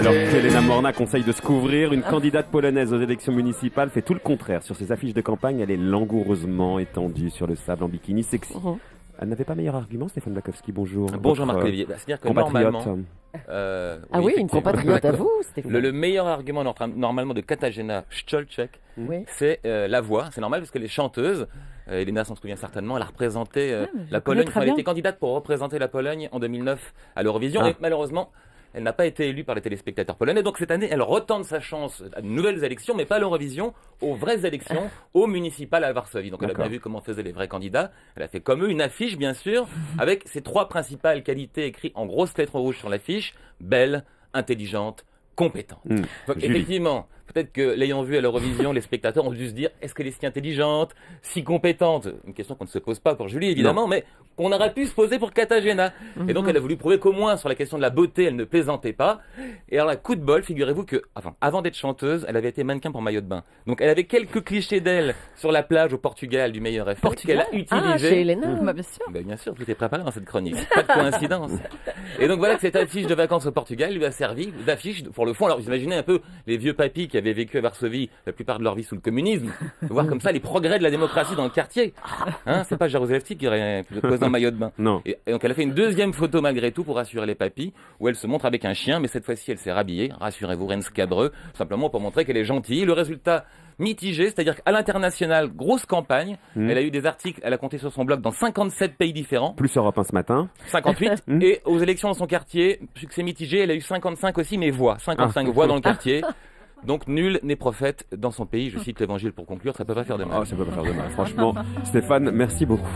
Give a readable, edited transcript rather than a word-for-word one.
Alors qu'Elena Morna conseille de se couvrir, une candidate polonaise aux élections municipales fait tout le contraire. Sur ses affiches de campagne, elle est langoureusement étendue sur le sable en bikini sexy. Elle n'avait pas meilleur argument, Stéphane Bakowski, bonjour. Bonjour Marc Olivier. C'est-à-dire que compatriote. normalement... Une compatriote à vous, Stéphane. Le meilleur argument normalement de Katarzyna Szolczek, c'est la voix. C'est normal parce que les chanteuses, Elena s'en souvient certainement, elle a représenté la Pologne. Elle était candidate pour représenter la Pologne en 2009 à l'Eurovision. Et malheureusement, elle n'a pas été élue par les téléspectateurs polonais. Donc cette année, elle retente sa chance à de nouvelles élections, mais pas à l'Eurovision, aux vraies élections, aux municipales à Varsovie. Donc elle a bien vu comment faisaient les vrais candidats. Elle a fait comme eux une affiche, bien sûr, avec ses 3 principales qualités écrites en grosses lettres rouges sur l'affiche: belle, intelligente, compétente. Donc effectivement, peut-être que l'ayant vue à l'Eurovision, les spectateurs ont dû se dire: est-ce qu'elle est si intelligente, si compétente? Une question qu'on ne se pose pas pour Julie, évidemment, mais qu'on aurait pu se poser pour Katarzyna. Et donc elle a voulu prouver qu'au moins sur la question de la beauté, elle ne plaisantait pas. Et alors, coup de bol, figurez-vous que, avant d'être chanteuse, elle avait été mannequin pour maillot de bain. Donc elle avait quelques clichés d'elle sur la plage au Portugal du meilleur effet qu'elle a utilisé. Chez Elena. Bien sûr. Bien sûr, tout est préparé dans cette chronique. Pas de coïncidence. Et donc voilà que cette affiche de vacances au Portugal lui a servi d'affiche pour le fond. Alors vous imaginez un peu les vieux papis qui avaient vécu à Varsovie la plupart de leur vie sous le communisme, de voir comme ça les progrès de la démocratie dans le quartier. C'est pas Jaruzelski qui aurait posé un maillot de bain. Non. Et donc elle a fait une deuxième photo malgré tout pour rassurer les papis, où elle se montre avec un chien, mais cette fois-ci elle s'est rhabillée, rassurez-vous, rien de scabreux, simplement pour montrer qu'elle est gentille. Le résultat mitigé, c'est-à-dire qu'à l'international, grosse campagne, elle a eu des articles, elle a compté sur son blog dans 57 pays différents. Plus Europe 1 ce matin. 58. Et aux élections dans son quartier, succès mitigé, elle a eu 55 aussi, mais voix. 55 voix dans le quartier. Donc nul n'est prophète dans son pays. Je cite l'évangile pour conclure, ça peut pas faire de mal. Ça peut pas faire de mal. Franchement, Stéphane, merci beaucoup.